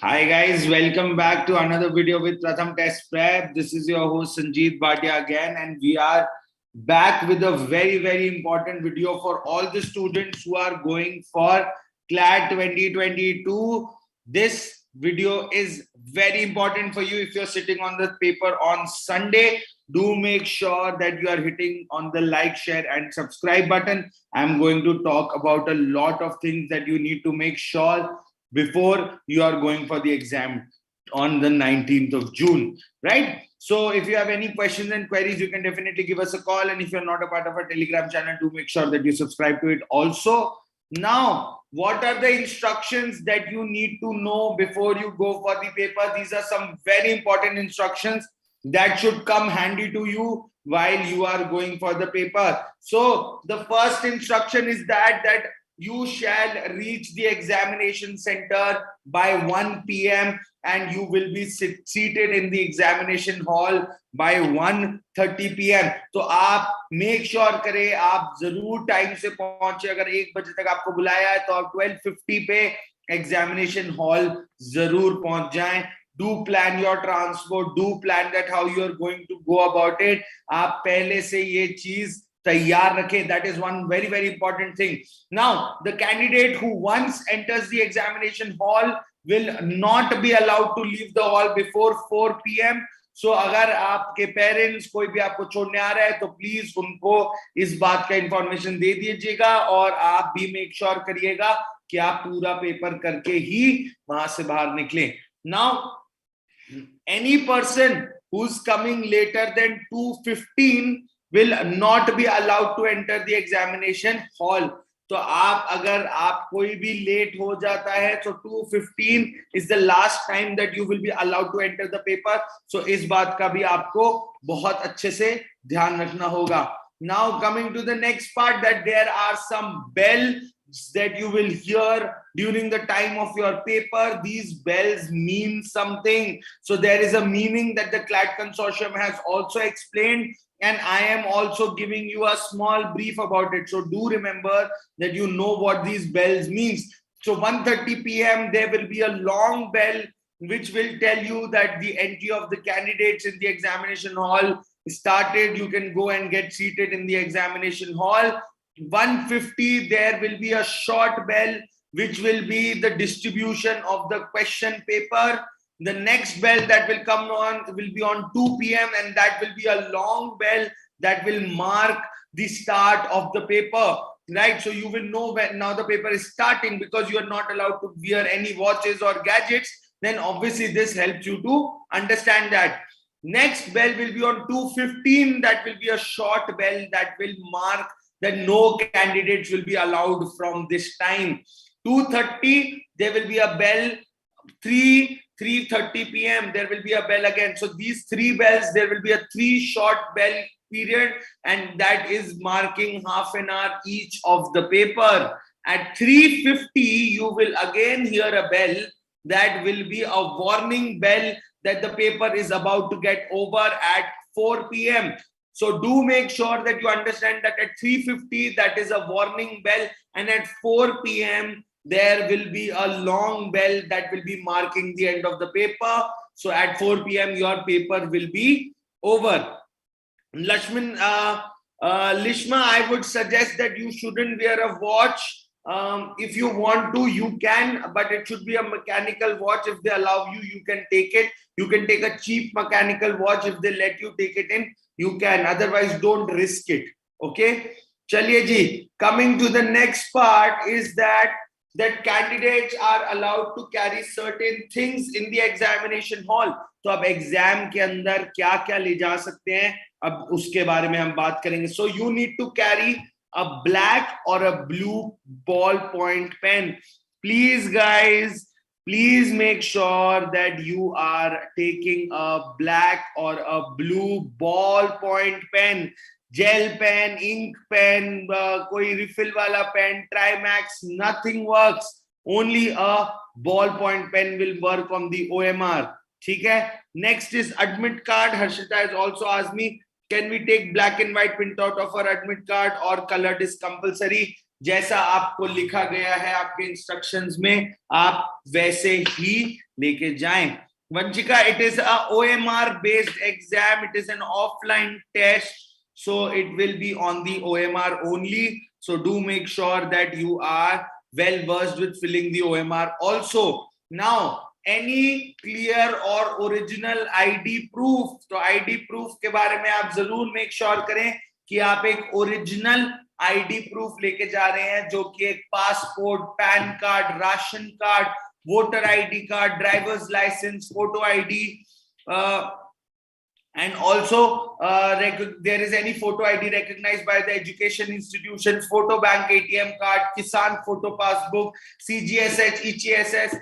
Hi guys, welcome back to another video with Pratham Test Prep. This is your host Sanjeev Bhatia again, and we are back with a very important video for all the students who are going for CLAT 2022. This video is very important for you. If you're sitting on the paper on Sunday, do make sure that you are hitting on the like, share and subscribe button. I'm going to talk about a lot of things that you need to make sure before you are going for the exam on the 19th of June, right? So if you have any questions and queries, you can definitely give us a call. And if you're not a part of our Telegram channel, do make sure that you subscribe to it also. Now, what are the instructions that you need to know before you go for the paper? These are some very important instructions that should come handy to you while you are going for the paper. So the first instruction is that you shall reach the examination center by 1 p.m. and you will be seated in the examination hall by 1:30 p.m. तो आप make sure करें, आप जरूर time से पहुंचे. अगर 1 बजे तक आपको बुलाया है तो आप 12:50 पे एग्जामिनेशन हॉल जरूर पहुंच जाएं. Do plan your transport, do plan that how you are going to go about it. आप पहले से ये चीज तैयार रखें. That is one very important thing. Now, the candidate who once enters the examination hall will not be allowed to leave the hall before 4 p.m. So, अगर आपके parents कोई भी आपको छोड़ने आ रहा है तो प्लीज उनको इस बात का इंफॉर्मेशन दे दीजिएगा और आप भी मेक श्योर करिएगा कि आप पूरा पेपर करके ही वहां से बाहर निकलें. Now, any person who's coming later than 2:15 will not be allowed to enter the examination hall. तो आप अगर आप कोई भी लेट हो जाता है तो 2:15 is the last time that you will be allowed to enter the paper. So इस बात का भी आपको बहुत अच्छे से ध्यान रखना होगा. Now coming to the next part, that there are some bells that you will hear during the time of your paper. These bells mean something. So there is a meaning that the CLAT consortium has also explained, and I am also giving you a small brief about it. So do remember that you know what these bells means. So 1:30 p.m. there will be a long bell which will tell you that the entry of the candidates in the examination hall started. You can go and get seated in the examination hall. 1:50 there will be a short bell which will be the distribution of the question paper. The next bell that will come on will be on 2 p.m. and that will be a long bell that will mark the start of the paper, right? So you will know when now the paper is starting, because you are not allowed to wear any watches or gadgets. Then obviously this helps you to understand that. Next bell will be on 2:15. That will be a short bell that will mark that no candidates will be allowed from this time. 2:30 there will be a bell. 3:30 p.m. there will be a bell again. So these 3 bells, there will be a 3 short bell period, and that is marking half an hour each of the paper. At 3:50 you will again hear a bell that will be a warning bell that the paper is about to get over at 4 p.m. So do make sure that you understand that at 3:50 that is a warning bell, and at 4 p.m. there will be a long bell that will be marking the end of the paper. So at 4 p.m. your paper will be over. Lishma, I would suggest that you shouldn't wear a watch. If you want to, you can, but it should be a mechanical watch. If they allow you, you can take it. You can take a cheap mechanical watch. If they let you take it in, you can. Otherwise, don't risk it. Okay? Chaliye ji. Coming to the next part is that candidates are allowed to carry certain things in the examination hall. तो अब exam के अंदर क्या क्या ले जा सकते हैं, अब उसके बारे में हम बात करेंगे. So you need to carry a black or a blue ballpoint pen. Please guys, please make sure that you are taking a black or a blue ballpoint pen. Gel pen, ink pen, koi refill wala pen, Trimax, nothing works. Only a ballpoint pen will work on the OMR. ठीक है. Next is admit card. Harshita has also asked me, can we take black and white printout of our admit card or colored is compulsory? जैसा आपको लिखा गया है आपके instructions में, आप वैसे ही लेके जाएं. Vanchika, it is a OMR based exam. It is an offline test, so it will be on the OMR only. So do make sure that you are well versed with filling the OMR. Also, now any clear or original ID proof. तो ID proof के बारे में आप जरूर make sure करें कि आप एक original ID proof लेके जा रहे हैं, जो कि एक passport, pan card, ration card, voter ID card, driver's license, photo ID, and also there is any photo ID recognized by the education institution, photo bank ATM card, Kisan photo passbook, CGSH, ECSS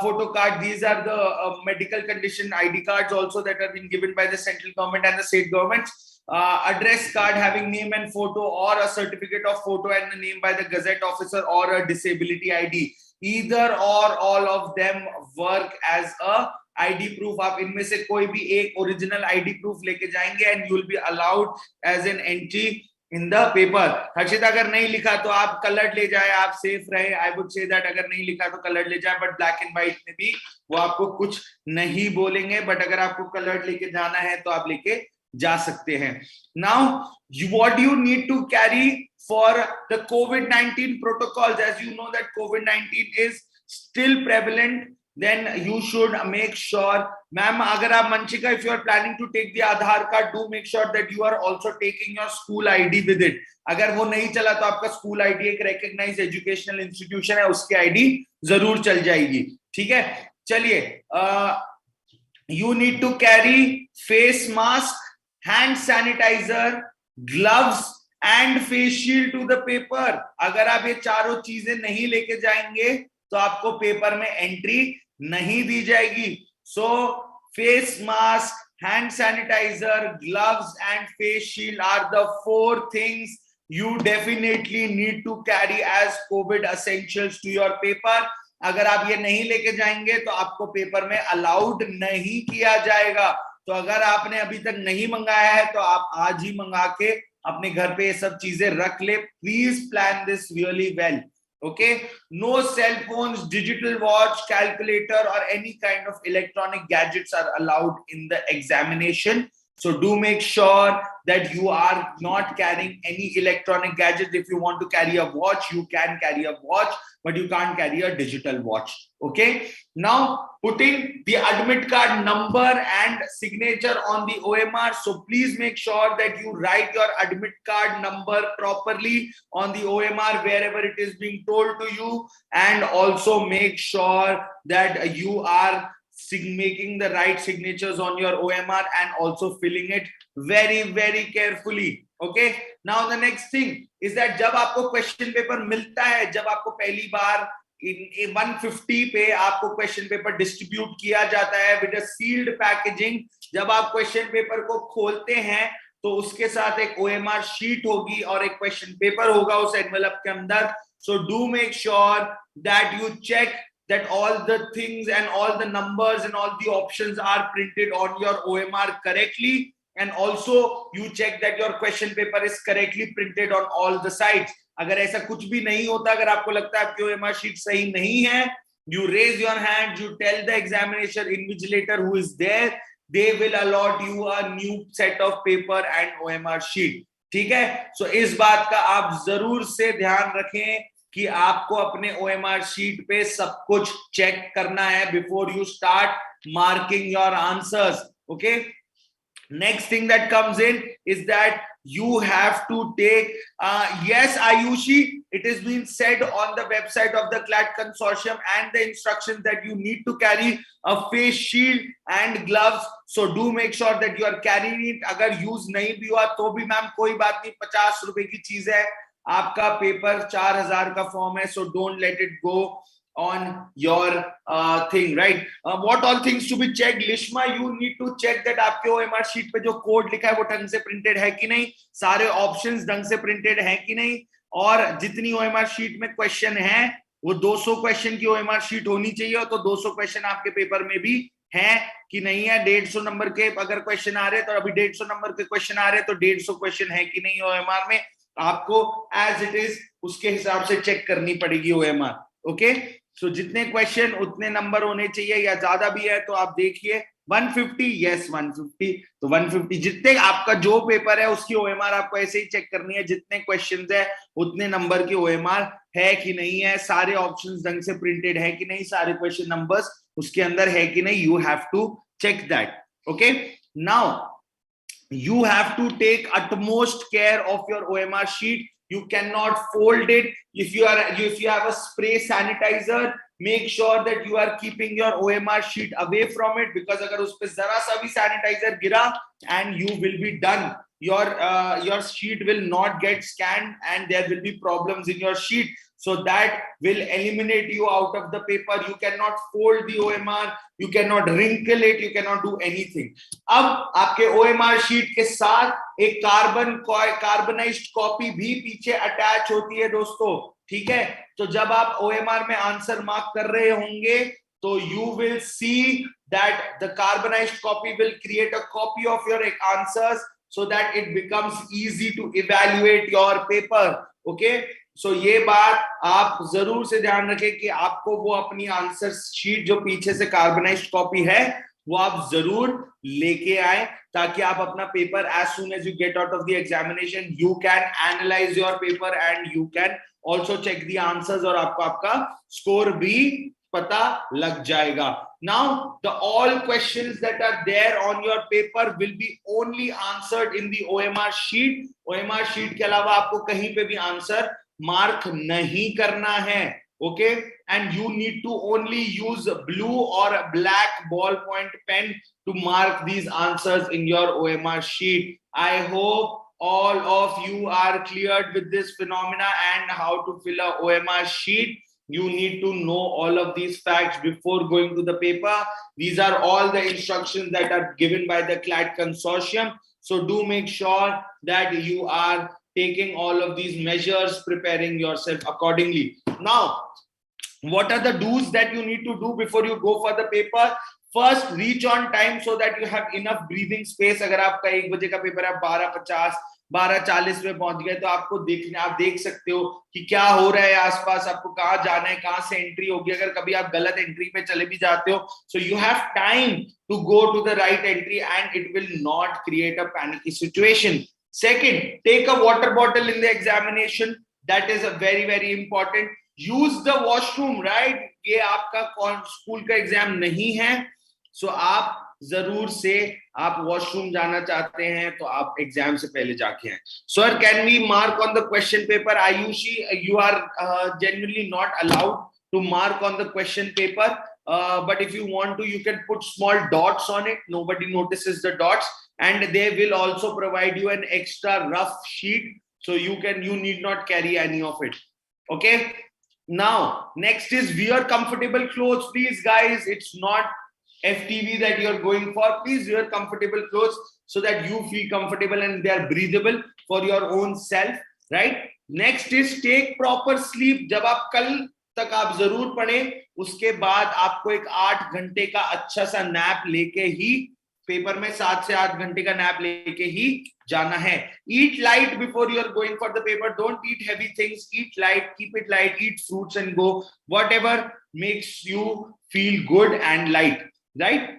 photo card. These are the medical condition ID cards also that have been given by the central government and the state governments. Address card having name and photo, or a certificate of photo and the name by the Gazette officer, or a disability ID. Either or all of them work as a ID proof. आप इनमें से कोई भी एक original ID proof लेके जाएंगे and you will be allowed as an entry in the paper. हर्षित, अगर नहीं लिखा तो आप कलर्ड ले जाए, आप सेफ रहे. I would say that अगर नहीं लिखा तो कलर्ड ले जाए, but black and white में भी वो आपको कुछ नहीं बोलेंगे. But अगर आपको कलर्ड लेके जाना है तो आप लेके जा सकते हैं. Now, what do you need to carry for the COVID-19 protocols? As you know that COVID-19 is still prevalent, then you should make sure, ma'am, agar aap Manchika, if you are planning to take the Aadhaar card, do make sure that you are also taking your school ID with it. अगर वो नहीं चला तो आपका school ID एक recognized educational institution है, उसकी ID जरूर चल जाएगी. ठीक है, चलिए. You need to carry face mask, hand sanitizer, gloves and face shield to the paper. अगर आप ये चारों चीजें नहीं लेके जाएंगे तो आपको पेपर में एंट्री नहीं दी जाएगी. So face mask, hand sanitizer, gloves and face shield are the 4 things you definitely need to carry as COVID essentials to your paper. अगर आप ये नहीं लेके जाएंगे तो आपको पेपर में अलाउड नहीं किया जाएगा. तो अगर आपने अभी तक नहीं मंगाया है तो आप आज ही मंगा के अपने घर पे ये सब चीजें रख ले. Please plan this really well. Okay, no cell phones, digital watch, calculator or any kind of electronic gadgets are allowed in the examination. So do make sure that you are not carrying any electronic gadgets. If you want to carry a watch, you can carry a watch, but you can't carry a digital watch. Okay, now putting the admit card number and signature on the OMR. So please make sure that you write your admit card number properly on the OMR wherever it is being told to you, and also make sure that you are making the right signatures on your OMR and also filling it very, very carefully. Okay, now the next thing is that जब आपको question paper मिलता है, जब आपको पहली बार 150 पे आपको question paper distribute किया जाता है विद अ सील्ड पैकेजिंग, जब आप क्वेश्चन पेपर को खोलते हैं तो उसके साथ एक OMR शीट होगी और एक क्वेश्चन पेपर होगा उस एनवेलप के अंदर. So do make sure that you check that all the things and all the numbers and all the options are printed on your OMR correctly, and also you check that your question paper is correctly printed on all the sides. अगर ऐसा कुछ भी नहीं होता, अगर आपको लगता है आपकी OMR शीट सही नहीं है, you raise your hand, you tell the examination invigilator who is there, they will allot you a new set of paper and OMR sheet. ठीक है, so इस बात का आप जरूर से ध्यान रखें कि आपको अपने OMR शीट पे सब कुछ चेक करना है before you start marking your answers. Okay, next thing that comes in is that you have to take yes, Ayushi, it has been said on the website of the CLAT consortium and the instructions that you need to carry a face shield and gloves. So do make sure that you are carrying it. अगर use नहीं भी हुआ तो भी ma'am कोई बात नहीं, 50 रुपए की चीज है, आपका पेपर 4000 का फॉर्म है. So don't let it go on your thing, right? What all things to be checked? Lishma, you need to check that आपके OMR शीट पे जो कोड लिखा है वो ढंग से प्रिंटेड है कि नहीं, सारे ऑप्शंस ढंग से प्रिंटेड है कि नहीं, और जितनी OMR शीट में क्वेश्चन है वो 200 क्वेश्चन की OMR शीट होनी चाहिए, तो 200 क्वेश्चन आपके पेपर में भी है कि नहीं है. 150 नंबर के अगर क्वेश्चन आ रहे हैं तो अभी 150 नंबर के क्वेश्चन आ रहे हैं तो 150 क्वेश्चन है कि नहीं OMR में, आपको एज इट इज उसके हिसाब से चेक करनी पड़ेगी OMR. ओके, सो जितने क्वेश्चन उतने नंबर होने चाहिए, या ज्यादा भी है तो आप देखिए 150, यस 150, तो 150 जितने आपका जो पेपर है उसकी ओएमआर आपको ऐसे ही चेक करनी है, जितने क्वेश्चंस है उतने नंबर की ओएमआर है कि नहीं है, सारे ऑप्शंस ढंग से प्रिंटेड है कि नहीं, सारे क्वेश्चन नंबर्स उसके अंदर है कि नहीं, you have to check that. Okay, now you have to take utmost care of your OMR sheet. You cannot fold it. If you have a spray sanitizer, make sure that you are keeping your OMR sheet away from it, because agar us pe zara sa bhi sanitizer gira and you will be done, your sheet will not get scanned and there will be problems in your sheet. So that will eliminate you out of the paper. You cannot fold the OMR, you cannot wrinkle it, you cannot do anything. अब आपके OMR sheet के साथ एक कार्बनाइज्ड copy भी पीछे attach होती है दोस्तों, ठीक है। तो जब आप OMR में आंसर मार्क कर रहे होंगे तो you will see that the carbonized copy will create a copy of your answers so that it becomes easy to evaluate your paper. Okay, सो ये बात आप जरूर से ध्यान रखें कि आपको वो अपनी आंसर शीट जो पीछे से कार्बनाइज्ड कॉपी है वो आप जरूर लेके आए, ताकि आप अपना paper as soon as you get out of the examination you can analyse your paper and you can also check the answers, और आपको आपका स्कोर भी पता लग जाएगा. Now the all questions that are there on your paper will be only answered in the OMR sheet. OMR sheet के अलावा आपको कहीं पे भी आंसर मार्क नहीं करना है. Okay, and you need to only use blue or black ballpoint pen to mark these answers in your OMR sheet. I hope all of you are cleared with this phenomena and how to fill a OMR sheet. You need to know all of these facts before going to the paper. These are all the instructions that are given by the CLAT consortium. So do make sure that you are taking all of these measures, preparing yourself accordingly. Now, what are the do's that you need to do before you go for the paper? First, reach on time so that you have enough breathing space. अगर आपका 1 बजे का paper है, 12:50 12:40 में पहुंच गए तो आपको आप देख सकते हो कि क्या हो रहा है आसपास, आपको कहाँ जाना है, कहाँ से एंट्री होगी. अगर कभी आप गलत एंट्री पे चले भी जाते हो, so you have time to go to the right entry and it will not create a panicky situation. Second, take a water bottle in the examination. That is a very, very important. Use the washroom, right? ये आपका school का exam नहीं है, so आप जरूर से आप washroom जाना चाहते हैं तो आप एग्जाम से पहले जाके आए. Sir, can we mark on the question paper? Ayushi, you are genuinely not allowed to mark on the question paper, but if you want to, you can put small dots on it. Nobody notices the dots, and they will also provide you an extra rough sheet, so you need not carry any of it. Okay, now next is wear comfortable clothes, please guys. It's not FTV that you're going for. Please wear comfortable clothes so that you feel comfortable and they are breathable for your own self, right? Next is take proper sleep. जब आप कल तक आप जरूर पढ़ें, उसके बाद आपको एक 8 घंटे का अच्छा सा नैप लेके ही पेपर में 7 से 8 घंटे का नैप लेके ही जाना है. Eat light before you are going for the paper. Don't eat heavy things. Eat light, keep it light, eat fruits and go. Whatever makes you feel good and light. Right?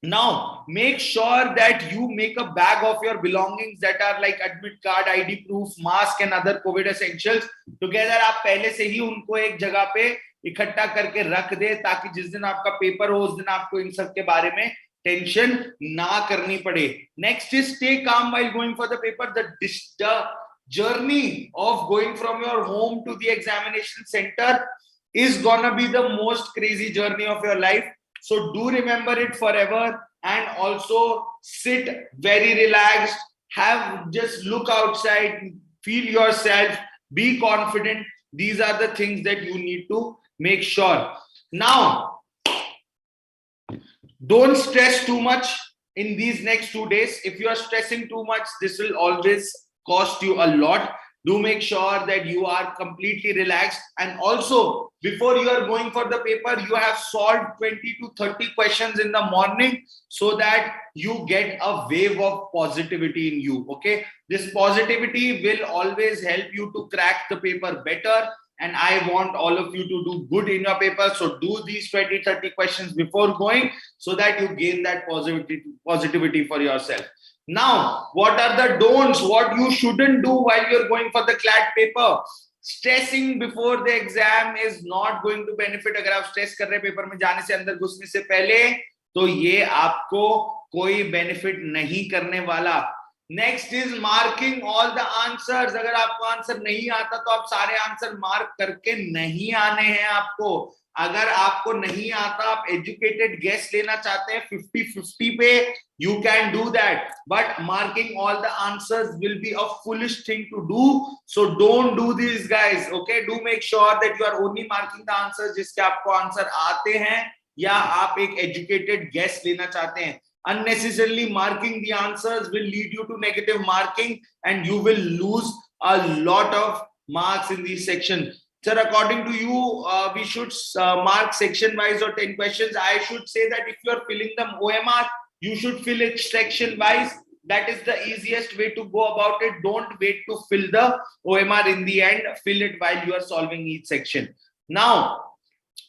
Now, make sure that you make a bag of your belongings that are like admit card, ID proof, mask and other COVID essentials together. आप पहले से ही उनको एक जगह पे इकट्ठा करके रख दे, ताकि जिस दिन आपका पेपर हो उस दिन आपको इन सब के बारे में टेंशन ना करनी पड़े. Next is stay calm while going for the paper. The journey of going from your home to the examination center is gonna be the most crazy journey of your life. So do remember it forever, and also sit very relaxed, just look outside, feel yourself, be confident. These are the things that you need to make sure. Now, don't stress too much in these next 2 days. If you are stressing too much, this will always cost you a lot. Do make sure that you are completely relaxed, and also before you are going for the paper, you have solved 20 to 30 questions in the morning so that you get a wave of positivity in you. Okay, this positivity will always help you to crack the paper better and I want all of you to do good in your paper. So do these 20-30 questions before going, so that you gain that positivity for yourself. Now, what are the don'ts? What you shouldn't do while you're going for the CLAT paper? Stressing before the exam is not going to benefit. अगर आप stress कर रहे हैं paper में जाने से, अंदर घुसने से पहले, तो ये आपको कोई benefit नहीं करने वाला. Next is marking all the answers. अगर आपको आंसर नहीं आता तो आप सारे आंसर मार्क करके नहीं आने हैं आपको. अगर आपको नहीं आता, आप एजुकेटेड गेस लेना चाहते हैं 50-50 पे, you can do that, but marking all the answers will be a foolish thing to do. So don't do these, guys. Okay, do make sure that you are only marking the answers जिसके आपको answer आते हैं या आप एक educated guess लेना चाहते हैं. Unnecessarily marking the answers will lead you to negative marking, and you will lose a lot of marks in these sections. Sir, according to you, we should mark section wise or 10 questions. I should say that if you are filling them OMR, you should fill it section wise. That is the easiest way to go about it. Don't wait to fill the OMR in the end. Fill it while you are solving each section. Now,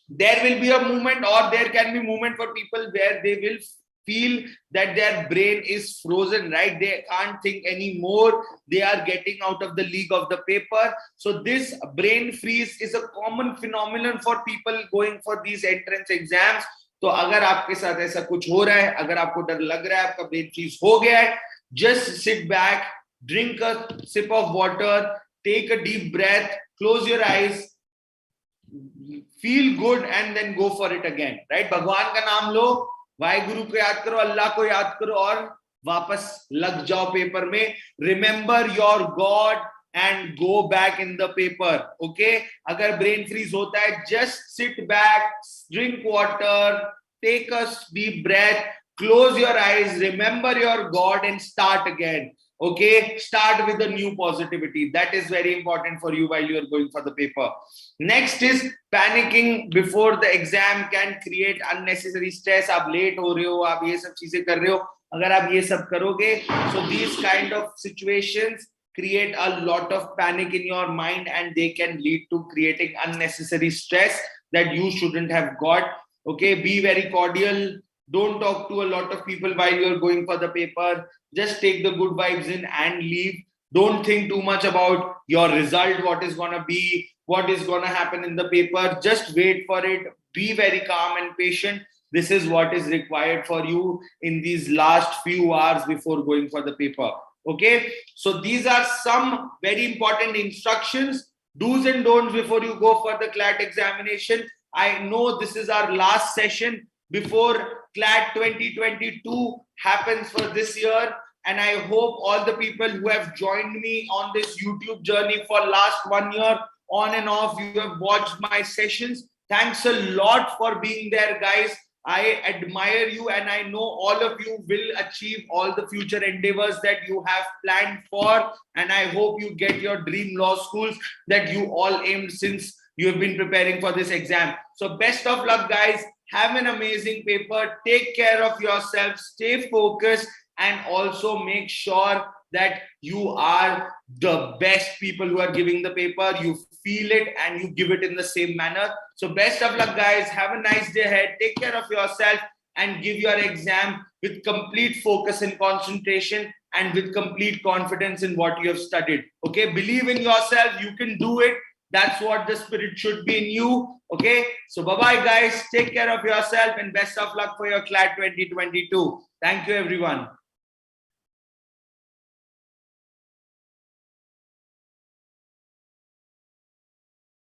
there will be a moment, or there can be moment for people where they will feel that their brain is frozen, right? They can't think anymore. They are getting out of the league of the paper. So this brain freeze is a common phenomenon for people going for these entrance exams. तो अगर आपके साथ ऐसा कुछ हो रहा है, अगर आपको डर लग रहा है, आपका ब्रेन फ्रीज हो गया है, just sit back, drink a sip of water, take a deep breath, close your eyes, feel good, and then go for it again, right? भगवान का नाम लो, वाहिगुरु को याद करो, अल्लाह को याद करो, और वापस लग जाओ पेपर में. Remember your God and go back in the paper. Okay, अगर brain freeze होता है, just sit back, drink water, take a deep breath, close your eyes, remember your God, and start again. Okay, start with a new positivity. That is very important for you while you are going for the paper. Next is panicking before the exam can create unnecessary stress. आप late हो रहे हो, आप ये सब चीजें कर रहे हो, अगर आप ये सब करोगे, so these kind of situations create a lot of panic in your mind, and they can lead to creating unnecessary stress that you shouldn't have got. Okay, be very cordial. Don't talk to a lot of people while you're going for the paper. Just take the good vibes in and leave. Don't think too much about your result, what is going to be, what is going to happen in the paper. Just wait for it. Be very calm and patient. This is what is required for you in these last few hours before going for the paper. Okay, so these are some very important instructions, do's and don'ts before you go for the CLAT examination. I know this is our last session before CLAT 2022 happens for this year, and I hope all the people who have joined me on this YouTube journey for last 1 year, on and off, you have watched my sessions. Thanks a lot for being there, guys. I admire you, and I know all of you will achieve all the future endeavors that you have planned for, and I hope you get your dream law schools that you all aimed since you have been preparing for this exam. So best of luck, guys. Have an amazing paper. Take care of yourself. Stay focused, and also make sure that you are the best people who are giving the paper. You feel it and you give it in the same manner. So best of luck, guys. Have a nice day ahead. Take care of yourself and give your exam with complete focus and concentration, and with complete confidence in what you have studied. Okay, believe in yourself. You can do it. That's what the spirit should be in you. Okay, so bye-bye, guys. Take care of yourself, and best of luck for your CLAT 2022. Thank you, everyone.